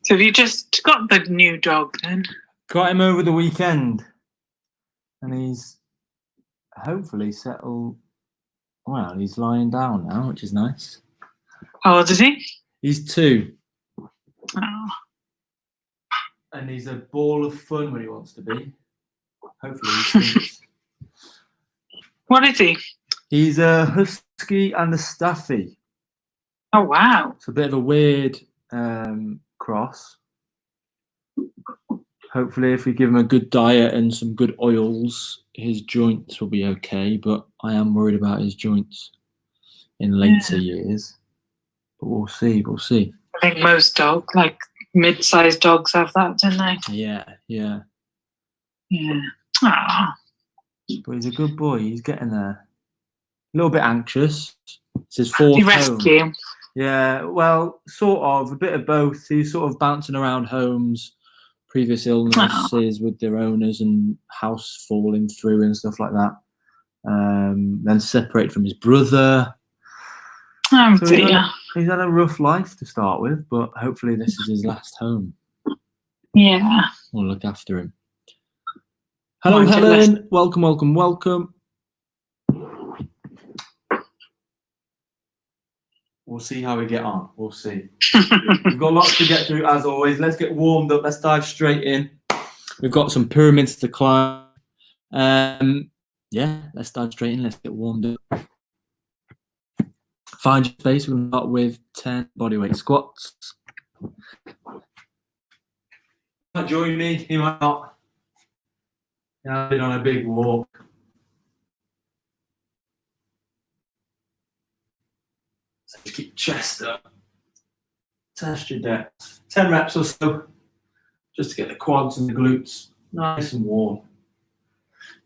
So have you just got the new dog then? Got him over the weekend, and he's hopefully settled. Well, he's lying down now, which is nice. How old is he? He's 2. Oh. And he's a ball of fun when he wants to be. Hopefully he stinks. What is he? He's a husky and a staffy. Oh, wow. It's a bit of a weird cross. Hopefully if we give him a good diet and some good oils, his joints will be okay, but I am worried about his joints in later years. But we'll see, we'll see. I think most dogs, like mid-sized dogs, have that, don't they? Yeah. Yeah. Oh. But he's a good boy, he's getting there. A little bit anxious. It's his 4th Did you rescue? home. Yeah, well, sort of, a bit of both. He's sort of bouncing around homes, previous illnesses with their owners and house falling through and stuff like that. Then separated from his brother. Oh, so dear. He's had a rough life to start with, but hopefully this is his last home. Yeah. We'll look after him. Hello, Helen. Welcome, welcome, welcome. We'll see how we get on. We'll see. We've got lots to get through, as always. Let's get warmed up. Let's dive straight in. We've got some pyramids to climb. Yeah, let's dive straight in. Let's get warmed up. Find your space. We're going to start with 10 bodyweight squats. He might join me. He might not. I've been on a big walk. So just keep your chest up. Test your depth. 10 reps or so, just to get the quads and the glutes nice and warm.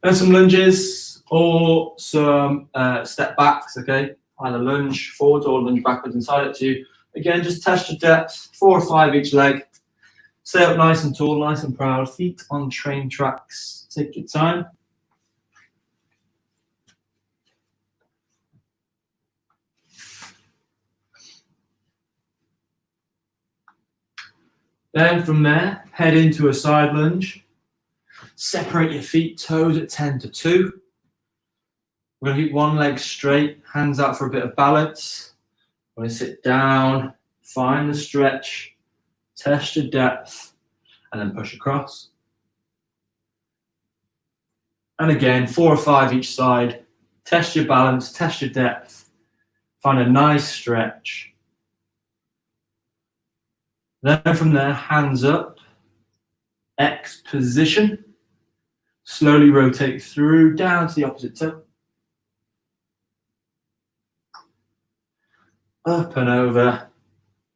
Then some lunges or some step backs, okay? Either lunge forwards or lunge backwards inside it too. Again, just test your depth, 4 or 5 each leg. Stay up nice and tall, nice and proud. Feet on train tracks. Take your time. Then from there, head into a side lunge. Separate your feet, toes at 10 to 2. We're going to keep one leg straight, hands out for a bit of balance. We're going to sit down, find the stretch, test your depth, and then push across. And again, 4 or 5 each side. Test your balance, test your depth. Find a nice stretch. Then from there, hands up, X position. Slowly rotate through, down to the opposite toe. Up and over.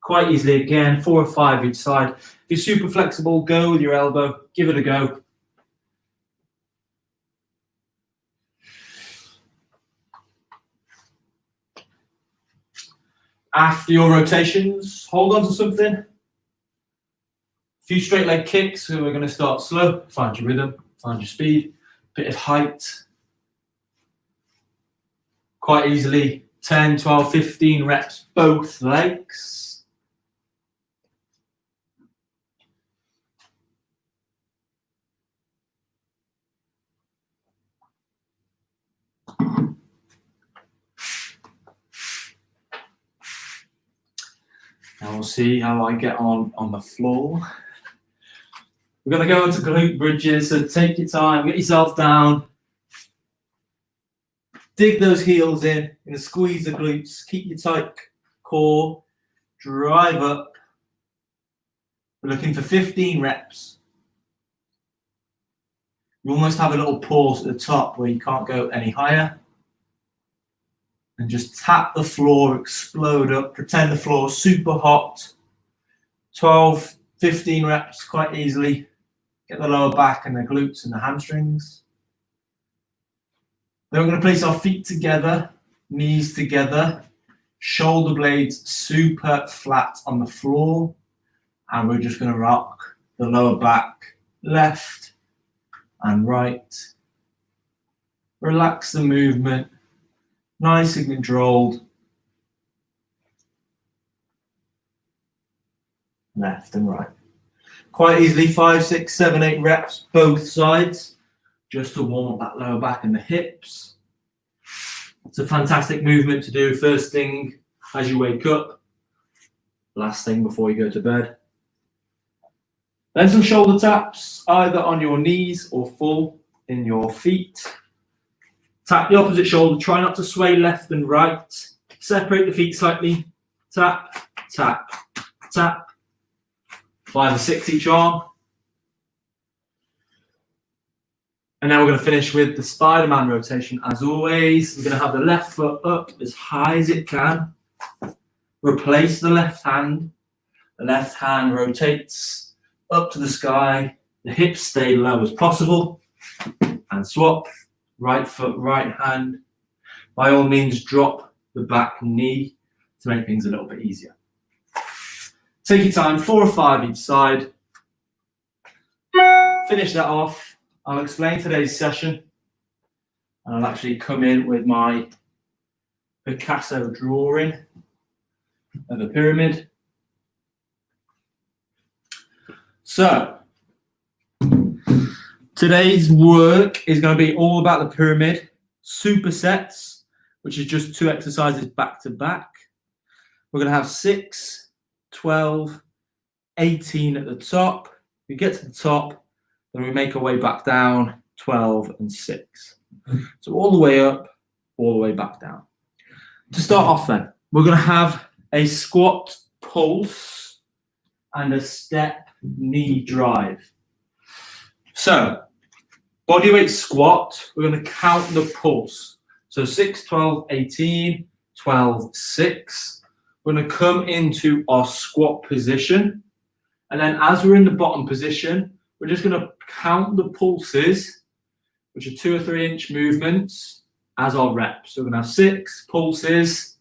Quite easily again, 4 or 5 each side. If you're super flexible, go with your elbow, give it a go. After your rotations, hold on to something. A few straight leg kicks, so we're going to start slow. Find your rhythm, find your speed, bit of height. Quite easily, 10, 12, 15 reps, both legs. And we'll see how I get on the floor. We're going to go into glute bridges, so take your time, get yourself down. Dig those heels in, you're going to squeeze the glutes, keep your tight core, drive up. We're looking for 15 reps. You almost have a little pause at the top where you can't go any higher. And just tap the floor, explode up, pretend the floor is super hot. 12, 15 reps quite easily. Get the lower back and the glutes and the hamstrings. Then we're going to place our feet together, knees together, shoulder blades super flat on the floor. And we're just going to rock the lower back, left and right. Relax the movement. Nice and controlled. left and right. Quite easily 5, 6, 7, 8 reps both sides, just to warm up that lower back and the hips. It's a fantastic movement to do first thing as you wake up, last thing before you go to bed. Then some shoulder taps, either on your knees or full in your feet. Tap the opposite shoulder, try not to sway left and right. Separate the feet slightly. Tap, tap, tap. 5 or 6 each arm. And now we're going to finish with the Spider-Man rotation. As always, we're going to have the left foot up as high as it can. Replace the left hand. The left hand rotates up to the sky. The hips stay low as possible. And swap. Right foot, right hand. By all means, drop the back knee to make things a little bit easier. Take your time, 4 or 5 each side. Finish that off. I'll explain today's session. And I'll actually come in with my Picasso drawing of a pyramid. So, today's work is going to be all about the pyramid, supersets, which is just 2 exercises back to back. We're going to have 6, 12, 18 at the top. We get to the top, then we make our way back down, 12 and 6. So all the way up, all the way back down. To start off then, we're going to have a squat pulse and a step knee drive. So, bodyweight squat, we're going to count the pulse. So 6, 12, 18, 12, 6. We're going to come into our squat position. And then as we're in the bottom position, we're just going to count the pulses, which are 2 or 3 inch movements, as our reps. So we're going to have 6 pulses,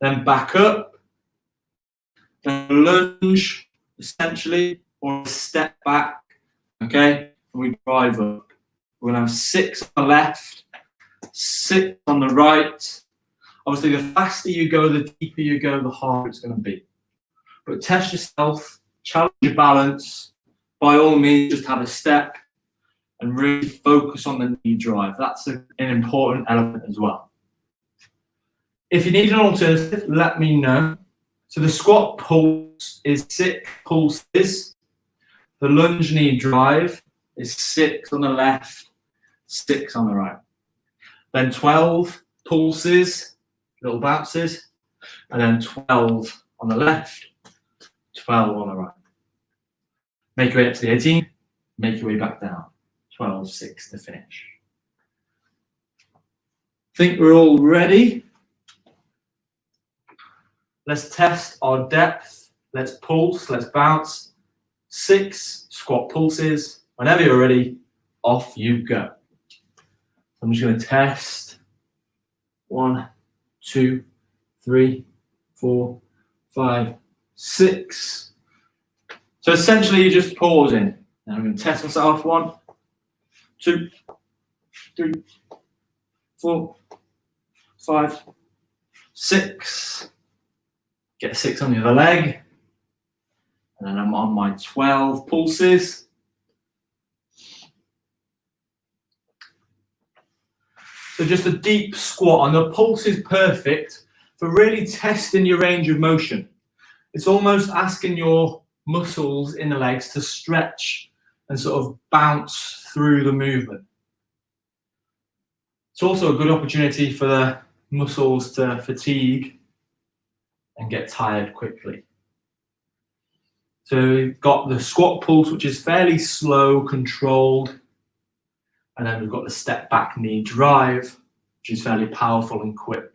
then back up, then lunge, essentially, or step back, okay? And we drive up. We're going to have 6 on the left, 6 on the right. Obviously, the faster you go, the deeper you go, the harder it's going to be. But test yourself, challenge your balance. By all means, just have a step and really focus on the knee drive. That's an important element as well. If you need an alternative, let me know. So the squat pulse is 6 pulses. The lunge knee drive is 6 on the left, 6 on the right. Then 12 pulses, little bounces, and then 12 on the left, 12 on the right. Make your way up to the 18, make your way back down. 12, 6 to finish. Think we're all ready? Let's test our depth. Let's pulse, let's bounce. 6 squat pulses. Whenever you're ready, off you go. I'm just going to test. 1, 2, 3, 4, 5, 6. So essentially you're just pausing. Now I'm going to test myself. 1, 2, 3, 4, 5, 6. Get 6 on the other leg. And then I'm on my 12 pulses. So just a deep squat, and the pulse is perfect for really testing your range of motion. It's almost asking your muscles in the legs to stretch and sort of bounce through the movement. It's also a good opportunity for the muscles to fatigue and get tired quickly. So we've got the squat pulse, which is fairly slow, controlled. And then we've got the step back knee drive, which is fairly powerful and quick.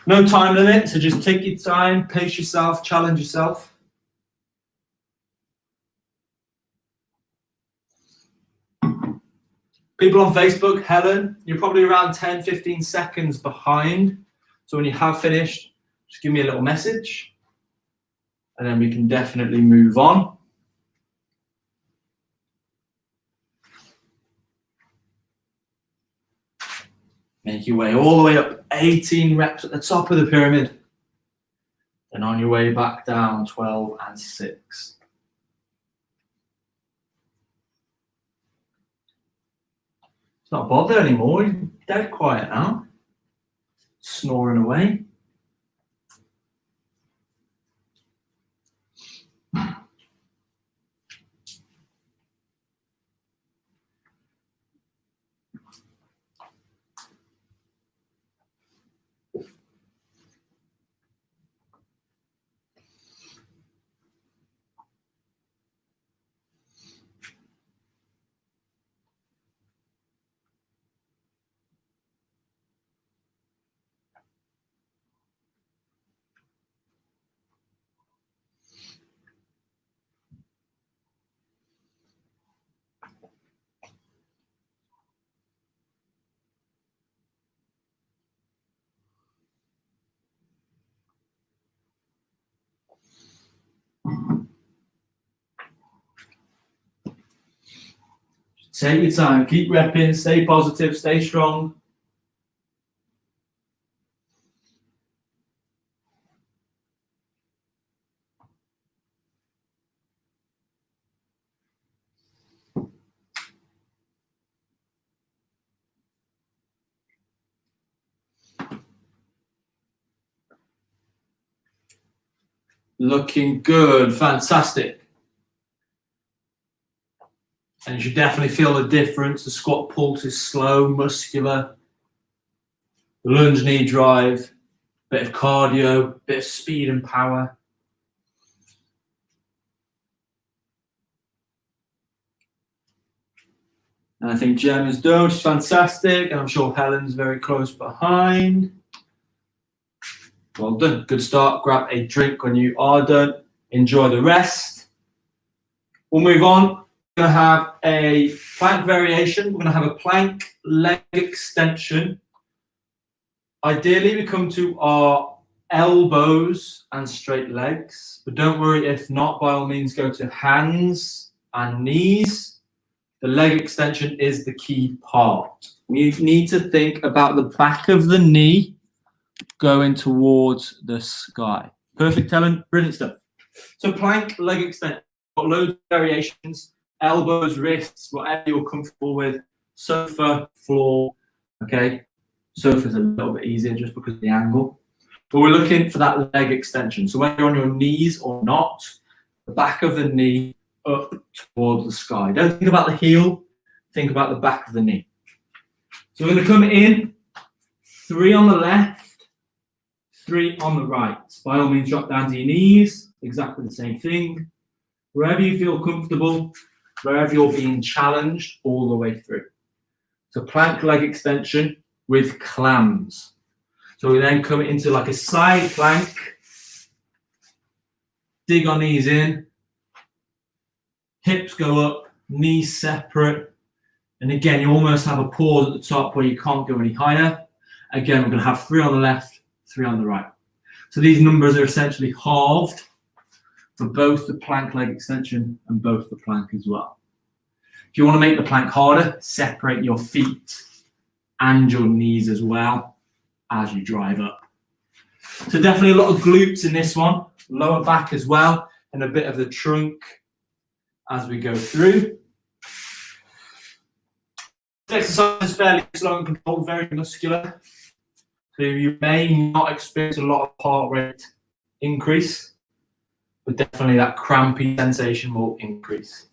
No time limit, so just take your time, pace yourself, challenge yourself. People on Facebook, Helen, you're probably around 10, 15 seconds behind. So when you have finished, just give me a little message, and then we can definitely move on. Make your way all the way up, 18 reps at the top of the pyramid. Then on your way back down, 12 and 6. It's not bothered anymore. He's dead quiet now. Snoring away. Take your time, keep repping, stay positive, stay strong. Looking good, fantastic. And you should definitely feel the difference. The squat pulse is slow, muscular. The lunge knee drive, bit of cardio, bit of speed and power. And I think Gemma's done, which is fantastic. And I'm sure Helen's very close behind. Well done, good start. Grab a drink when you are done. Enjoy the rest. We'll move on. We're going to have a plank variation. We're going to have a plank leg extension. Ideally, we come to our elbows and straight legs, but don't worry if not, by all means go to hands and knees. The leg extension is the key part. We need to think about the back of the knee going towards the sky. Perfect, Helen. Brilliant stuff. So plank leg extension. Got loads of variations. Elbows, wrists, whatever you're comfortable with. Sofa, floor. Okay. Sofa's a little bit easier just because of the angle. But we're looking for that leg extension. So whether you're on your knees or not, the back of the knee up towards the sky. Don't think about the heel. Think about the back of the knee. So we're going to come in. 3 on the left, 3 on the right. By all means, drop down to your knees. Exactly the same thing. Wherever you feel comfortable, wherever you're being challenged, all the way through. So plank leg extension with clams. So we then come into like a side plank. Dig our knees in. Hips go up, knees separate. And again, you almost have a pause at the top where you can't go any higher. Again, we're going to have 3 on the left, 3 on the right. So these numbers are essentially halved for both the plank leg extension and both the plank as well. If you want to make the plank harder, separate your feet and your knees as well as you drive up. So definitely a lot of glutes in this one, lower back as well, and a bit of the trunk as we go through. This exercise is fairly slow and controlled, very muscular. So you may not experience a lot of heart rate increase, but definitely that crampy sensation will increase.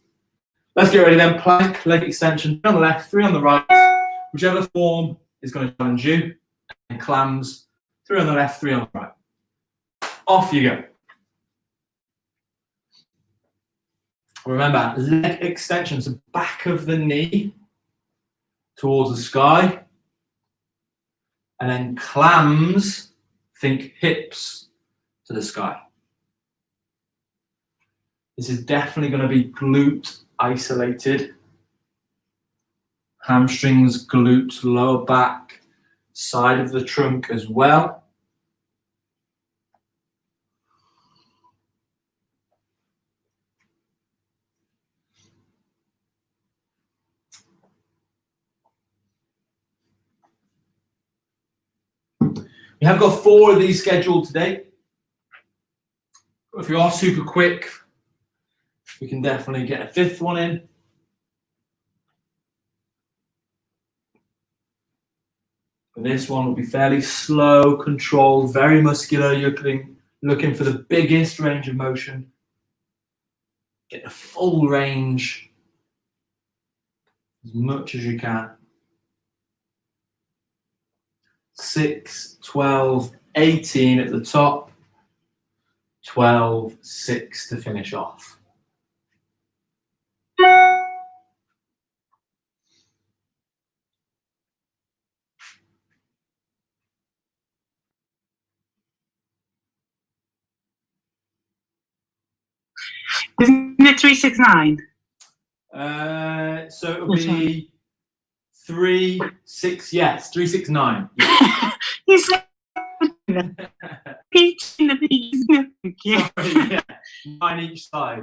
Let's get ready then. Plank, leg extension, 3 on the left, 3 on the right, whichever form is going to challenge you. And clams, 3 on the left, 3 on the right. Off you go. Remember, leg extensions, the back of the knee towards the sky. And then clams, think hips to the sky. This is definitely going to be glute isolated. Hamstrings, glutes, lower back, side of the trunk as well. We have got 4 of these scheduled today. If you are super quick, we can definitely get a 5th one in. But this one will be fairly slow, controlled, very muscular. You're looking for the biggest range of motion. Get the full range as much as you can. 6, 12, 18 at the top, 12, 6 to finish off. Isn't it 369? So it'll be 3, 6, yes, 369. You said peach in the peas. Thank you. Sorry, yeah, 9 each side.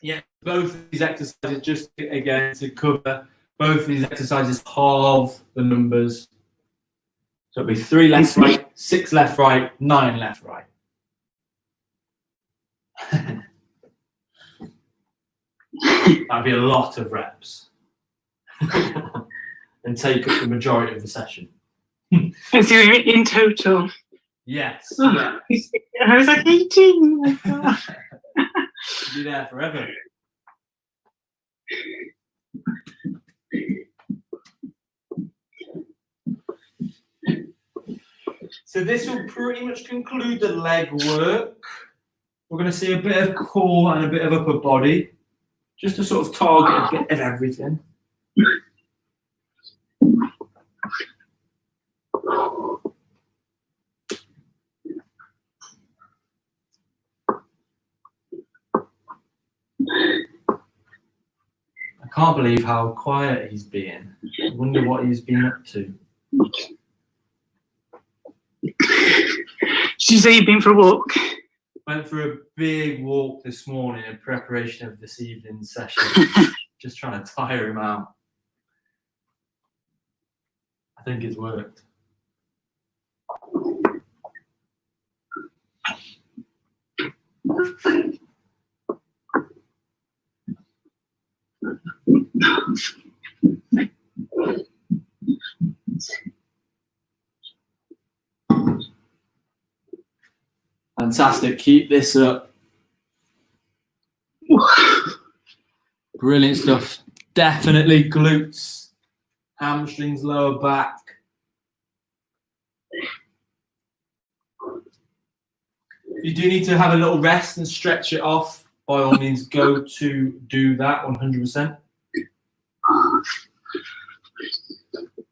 Yeah, both of these exercises, just again to cover, both of these exercises halve the numbers. So it'll be 3 left, right, 6 left, right, 9 left, right. That'd be a lot of reps. And take up the majority of the session. So in total. Yes. Oh, Yeah. I was like 18. Oh my God. You'll be there forever. So this will pretty much conclude the leg work. We're going to see a bit of core and a bit of upper body, just to sort of target a bit of everything. I can't believe how quiet he's being. I wonder what he's been up to. Did you say you've been for a walk? Went for a big walk this morning in preparation of this evening's session. Just trying to tire him out. I think it's worked. Fantastic. Keep this up. Brilliant stuff. Definitely glutes, hamstrings, lower back. If you do need to have a little rest and stretch it off, by all means, go to do that 100%.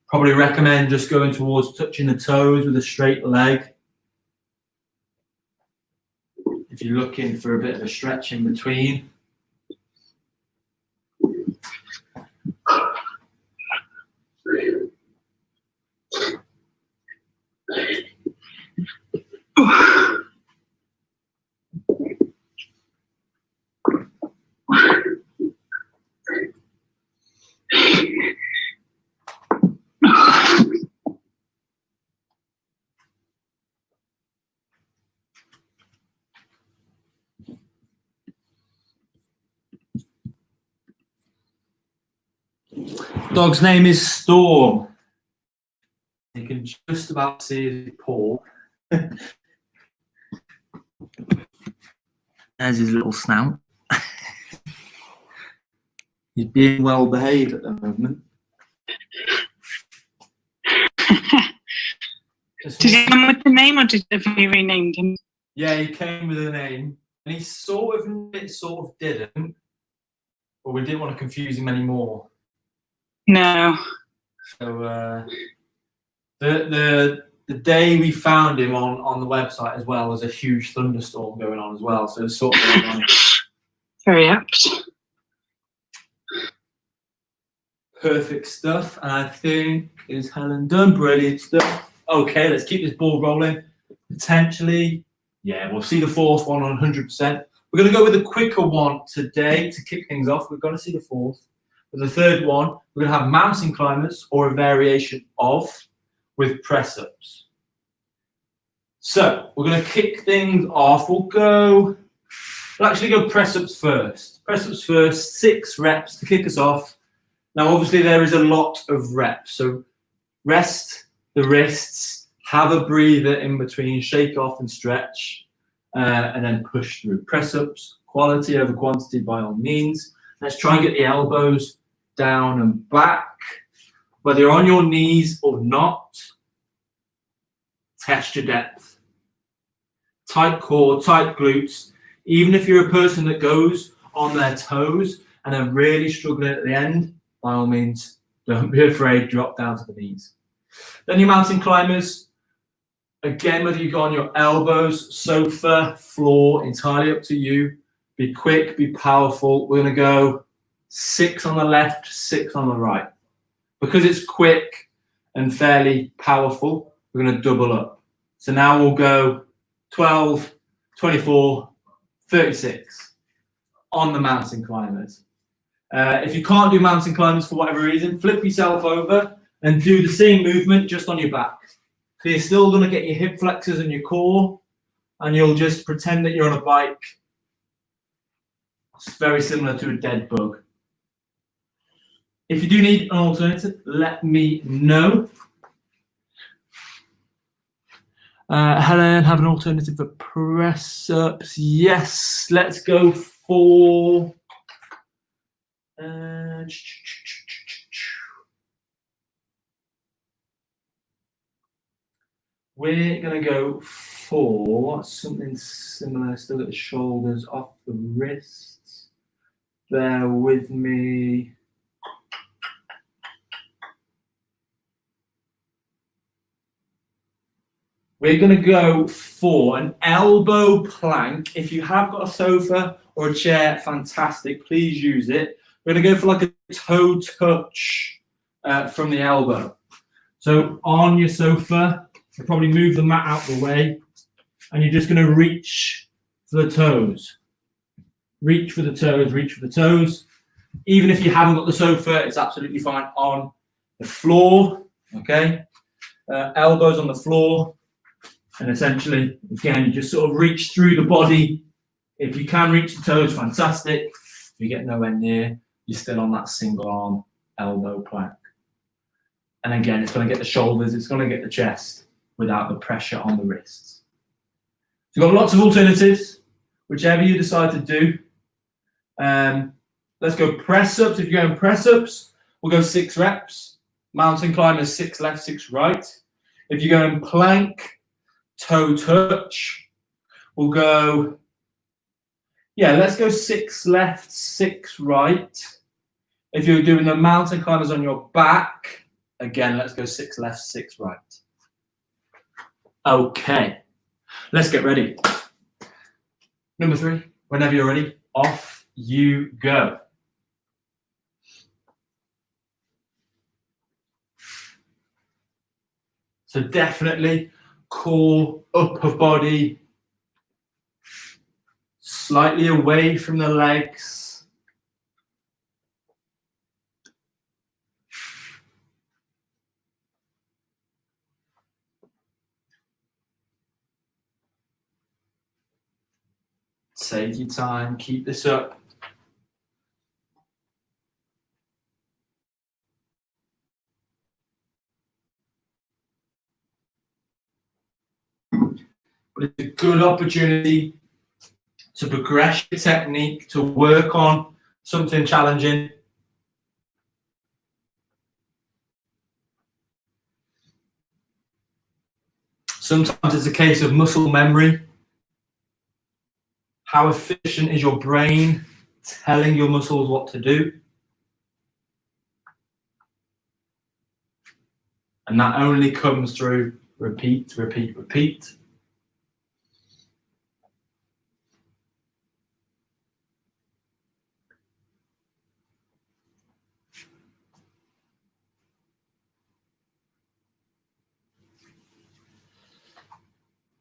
Probably recommend just going towards touching the toes with a straight leg. If you're looking for a bit of a stretch in between. Dog's name is Storm. You can just about see his paw. There's his little snout. He's being well behaved at the moment. Did he come with the name or did you renamed him? Yeah, he came with a name. And he sort of didn't. But we didn't want to confuse him anymore. No. So the day we found him on the website as well was a huge thunderstorm going on as well. So it's sort of very apt. Perfect stuff. And I think is Helen done? Brilliant stuff. Okay, let's keep this ball rolling. Potentially, yeah, we'll see the 4th one on 100%. We're going to go with a quicker one today to kick things off. We're going to see the 4th. For the 3rd one, we're going to have mountain climbers or a variation of with press-ups. So we're going to kick things off. We'll actually go press ups first. Press ups first, 6 reps to kick us off. Now, obviously, there is a lot of reps. So rest the wrists, have a breather in between, shake off and stretch, and then push through. Press ups, quality over quantity by all means. Let's try and get the elbows down and back. Whether you're on your knees or not, test your depth. Tight core, tight glutes. Even if you're a person that goes on their toes and are really struggling at the end, by all means, don't be afraid, drop down to the knees. Then your mountain climbers. Again, whether you go on your elbows, sofa, floor, entirely up to you. Be quick, be powerful. We're going to go 6 on the left, 6 on the right. Because it's quick and fairly powerful, we're going to double up. So now we'll go 12, 24, 36 on the mountain climbers. If you can't do mountain climbers for whatever reason, flip yourself over and do the same movement just on your back. So you're still going to get your hip flexors and your core, and you'll just pretend that you're on a bike. It's very similar to a dead bug. If you do need an alternative, let me know. Helen, have an alternative for press ups? Yes, let's go for. We're going to go for something similar. Still get the shoulders off the wrists. Bear with me. We're going to go for an elbow plank. If you have got a sofa or a chair, fantastic. Please use it. We're going to go for like a toe touch from the elbow. So on your sofa, you probably move the mat out the way, and you're just going to reach for the toes. Reach for the toes, reach for the toes. Even if you haven't got the sofa, it's absolutely fine on the floor. Okay? Elbows on the floor. And essentially, again, you just sort of reach through the body. If you can reach the toes, fantastic. If you get nowhere near, you're still on that single arm elbow plank. And again, it's going to get the shoulders, it's going to get the chest without the pressure on the wrists. So you've got lots of alternatives, whichever you decide to do. Let's go press ups. If you're going press ups, we'll go 6 reps. Mountain climbers, 6 left, 6 right. If you're going plank, toe touch, we'll go, let's go 6 left, 6 right. If you're doing the mountain climbers on your back, again, let's go 6 left, 6 right. Okay, let's get ready. Number 3, whenever you're ready, off you go. So definitely core, upper body, slightly away from the legs. Take your time, keep this up. But it's a good opportunity to progress your technique, to work on something challenging. Sometimes it's a case of muscle memory. How efficient is your brain telling your muscles what to do? And that only comes through repeat, repeat, repeat.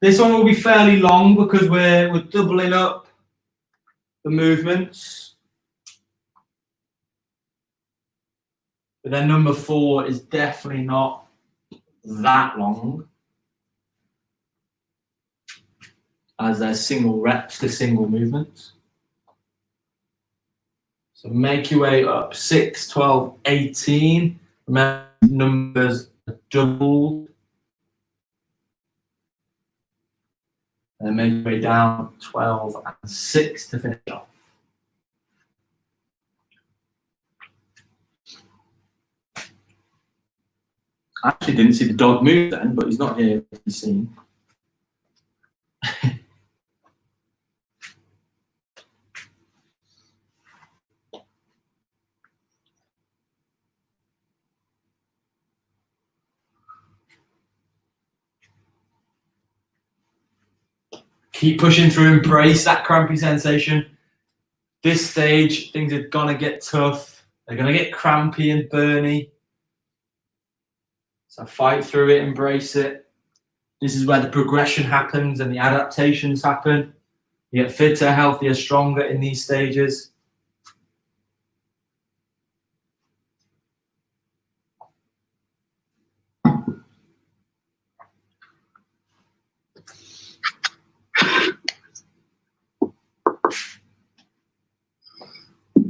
This one will be fairly long because we're doubling up the movements. But then number 4 is definitely not that long. as they're single reps to single movements. So make your way up 6, 12, 18. Remember, numbers are doubled. And make your way down 12 and 6 to finish off. I actually didn't see the dog move then, but he's not here to be seen. Keep pushing through, embrace that crampy sensation. This stage, things are gonna get tough. They're gonna get crampy and burny. So fight through it, embrace it. This is where the progression happens and the adaptations happen. You get fitter, healthier, stronger in these stages.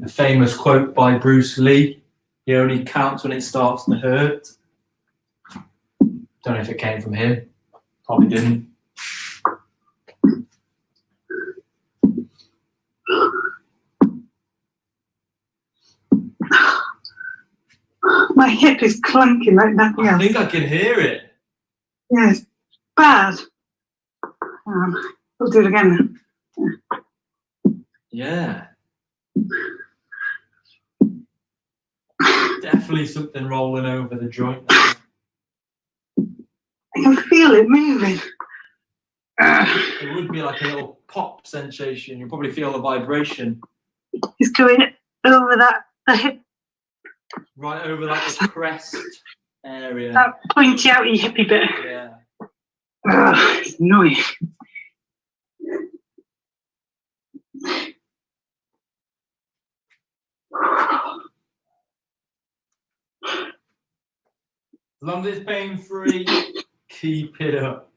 A famous quote by Bruce Lee, "He only counts when it starts to hurt." Don't know if it came from him. Probably didn't. My hip is clunking like nothing else. I think I can hear it. Yeah, it's bad. We'll do it again. Yeah. Definitely something rolling over the joint there. I can feel it moving. It would be like a little pop sensation. You'll probably feel the vibration. It's going over the hip. Right over like the crest area. That pointy outy hippy bit. Yeah. It's annoying. As long as it's pain-free, keep it up.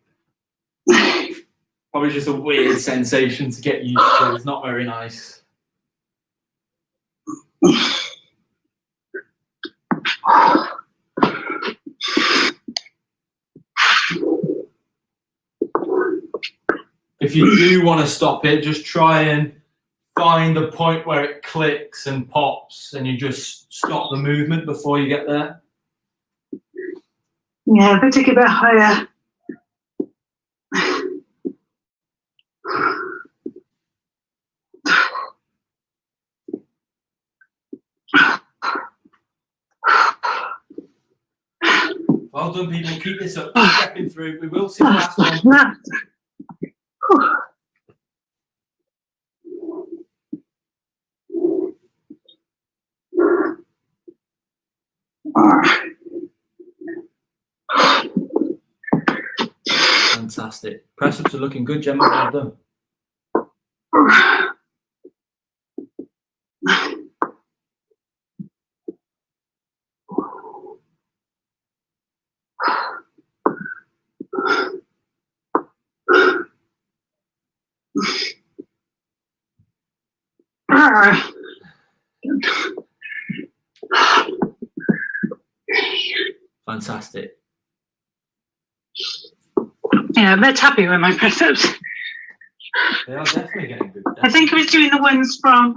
Probably just a weird sensation to get used to. It's not very nice. If you do want to stop it, just try and find the point where it clicks and pops and you just stop the movement before you get there. Yeah, if I take it a bit higher. Well done, people. Keep this up. Keep stepping through. We will see the last one. Fantastic. Press ups are looking good, Gemma. Well done. Fantastic. Yeah, I'm a bit happy with my press ups. They are definitely getting good. I think I was doing the ones from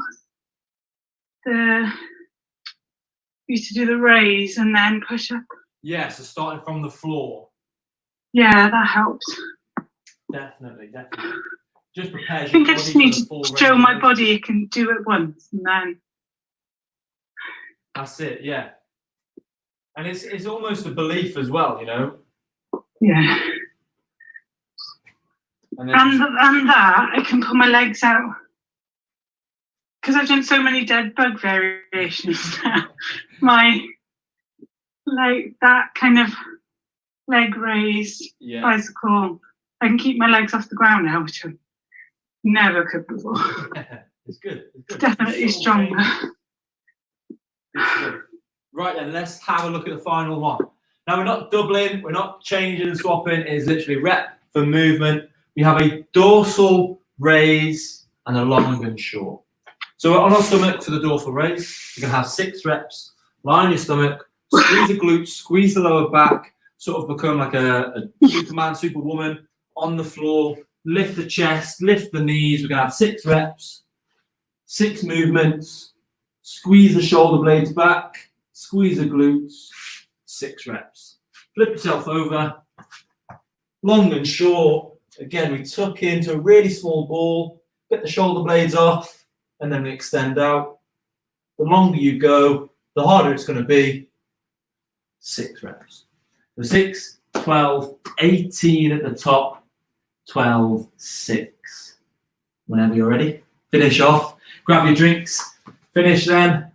used to do the raise and then push up. Yeah, so starting from the floor. Yeah, that helps. Definitely. Just prepares I think your I just body need for the to full show range my of body it can do it once and then. That's it, yeah. And it's almost a belief as well, you know. Yeah. And that I can put my legs out because I've done so many dead bug variations now. Like that kind of leg raise, bicycle. I can keep my legs off the ground now, which I never could before. It's good. Definitely stronger. Right then, let's have a look at the final one. Now we're not doubling, we're not changing and swapping. It's literally rep for movement. we have a dorsal raise and a long and short. So on our stomach for the dorsal raise, you're going to have 6 reps. Lie on your stomach, squeeze the glutes, squeeze the lower back, sort of become like a Superman, Superwoman on the floor. Lift the chest, lift the knees. We're going to have 6 reps, 6 movements. Squeeze the shoulder blades back, squeeze the glutes, 6 reps. Flip yourself over, long and short. Again, we tuck into a really small ball, get the shoulder blades off, and then we extend out. The longer you go, the harder it's going to be. 6 reps. So 6, 12, 18 at the top, 12, 6. Whenever you're ready, finish off. Grab your drinks, finish them.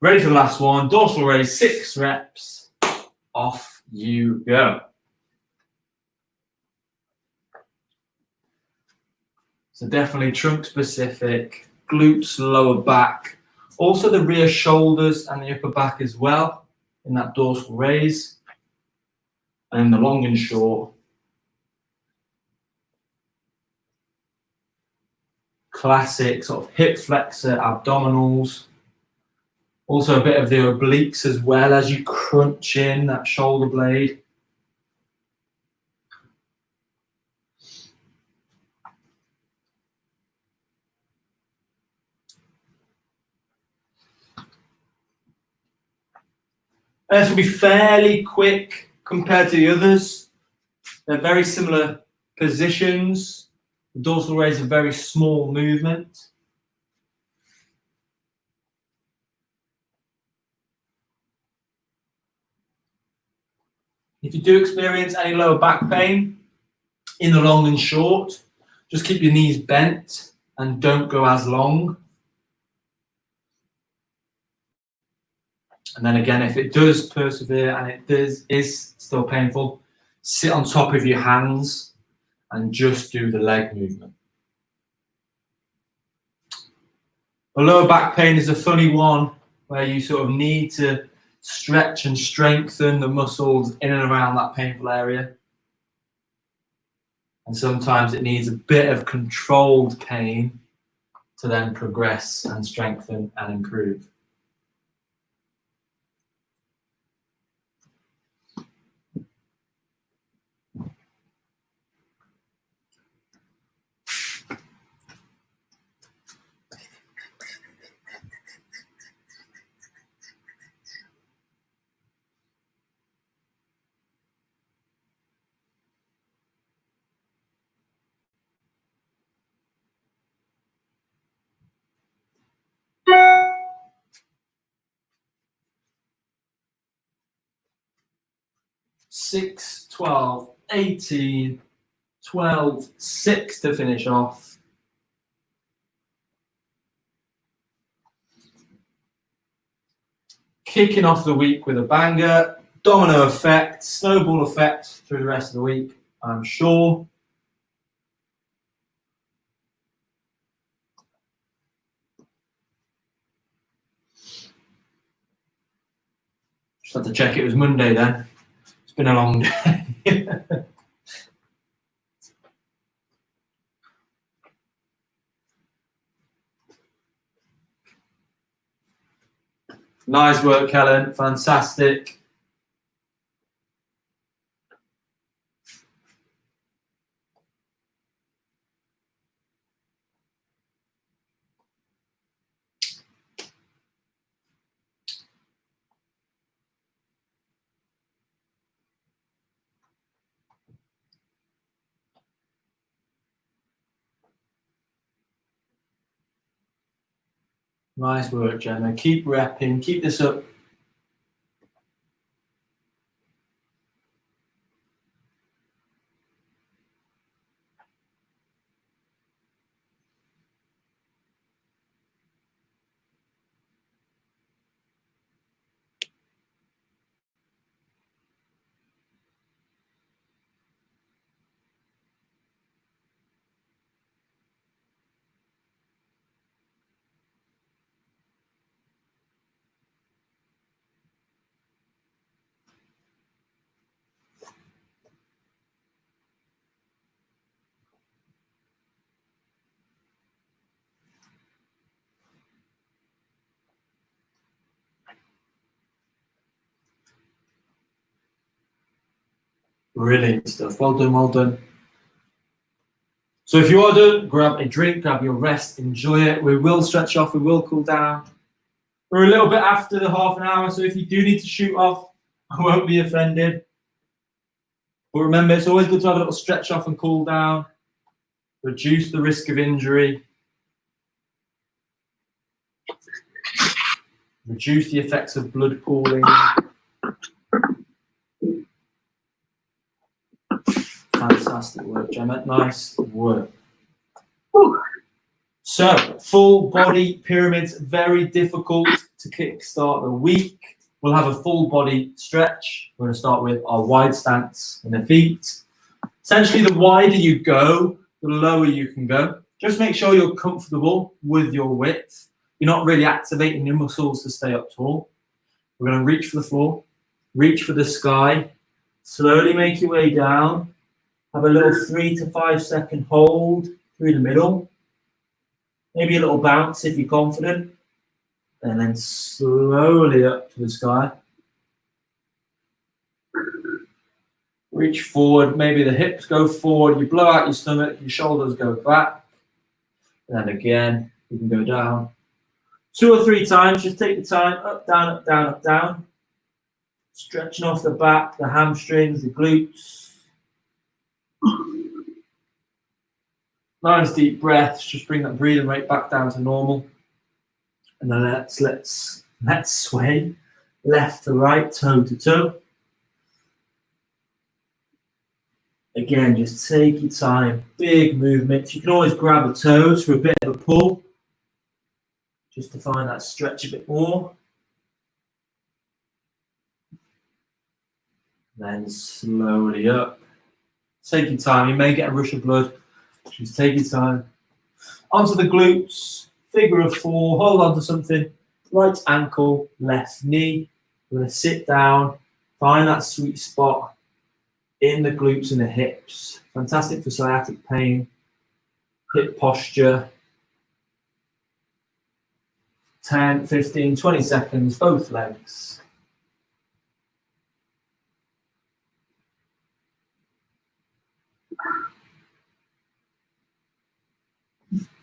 Ready for the last one. Dorsal raise, 6 reps. Off you go. So definitely trunk specific, glutes, lower back. Also the rear shoulders and the upper back as well in that dorsal raise. And the long and short. Classic sort of hip flexor, abdominals. Also a bit of the obliques as well as you crunch in that shoulder blade. This will be fairly quick compared to the others. They're very similar positions. The dorsal raise is a very small movement. If you do experience any lower back pain in the long and short, just keep your knees bent and don't go as long. And then again, if it does persevere and it is still painful, sit on top of your hands and just do the leg movement. The lower back pain is a funny one where you sort of need to stretch and strengthen the muscles in and around that painful area. And sometimes it needs a bit of controlled pain to then progress and strengthen and improve. Six, 12, 18, 12, 6 to finish off. Kicking off the week with a banger, domino effect, snowball effect through the rest of the week, I'm sure. Just had to check it was Monday then. It's been a long day. Nice work, Helen. Fantastic. Nice work, Gemma. Keep repping. Keep this up. Brilliant stuff. Well done, well done. So if you are done, grab a drink, grab your rest, enjoy it. We will stretch off, we will cool down. We're a little bit after the half an hour, so if you do need to shoot off, I won't be offended. But remember, it's always good to have a little stretch off and cool down. Reduce the risk of injury. Reduce the effects of blood pooling. Fantastic work, Gemma. Nice work. So, full body pyramids, very difficult to kickstart the week. We'll have a full body stretch. We're going to start with our wide stance in the feet. Essentially, the wider you go, the lower you can go. Just make sure you're comfortable with your width. You're not really activating your muscles to stay up tall. We're going to reach for the floor, reach for the sky, slowly make your way down. Have a little 3 to 5 second hold through the middle. Maybe a little bounce if you're confident. And then slowly up to the sky. Reach forward, maybe the hips go forward, you blow out your stomach, your shoulders go back. And then again, you can go down. 2 or 3 times, just take the time, up, down, up, down, up, down. Stretching off the back, the hamstrings, the glutes. Nice deep breaths, just bring that breathing rate back down to normal. And then let's sway left to right, toe to toe. Again, just take your time, big movements. You can always grab the toes for a bit of a pull, just to find that stretch a bit more. Then slowly up. Take your time, you may get a rush of blood. Just take your time. Onto the glutes, figure of 4, hold on to something. Right ankle, left knee. We're going to sit down, find that sweet spot in the glutes and the hips. Fantastic for sciatic pain, hip posture. 10, 15, 20 seconds, both legs.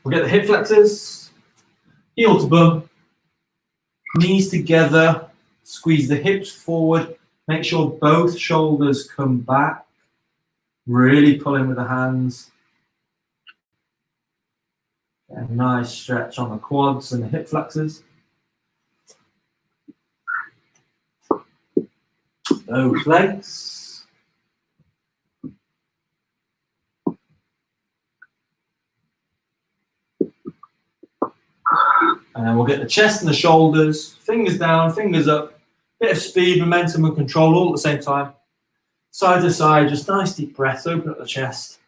We'll get the hip flexors, heel to bum, knees together, squeeze the hips forward, make sure both shoulders come back, really pull in with the hands. A nice stretch on the quads and the hip flexors. Those legs. And then we'll get the chest and the shoulders, fingers down, fingers up, bit of speed, momentum and control all at the same time. Side to side, just nice deep breaths, open up the chest.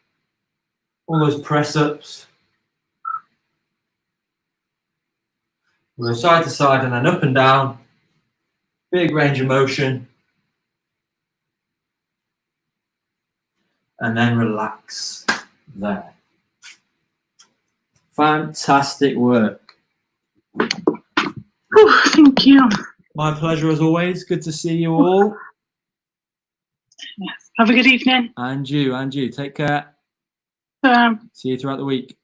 All those press ups. We'll go side to side and then up and down. Big range of motion. And then relax there. Fantastic work. Oh, thank you. My pleasure as always. Good to see you all. Yes. Have a good evening. And you. Take care. See you throughout the week.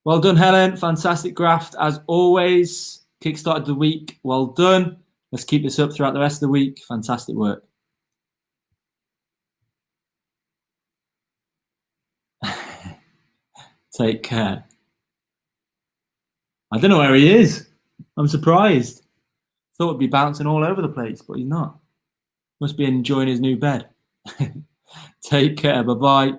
Well done, Helen. Fantastic graft as always. Kickstarted the week. Well done. Let's keep this up throughout the rest of the week. Fantastic work. Take care. I don't know where he is. I'm surprised. Thought he'd be bouncing all over the place, but he's not. Must be enjoying his new bed. Take care. Bye-bye.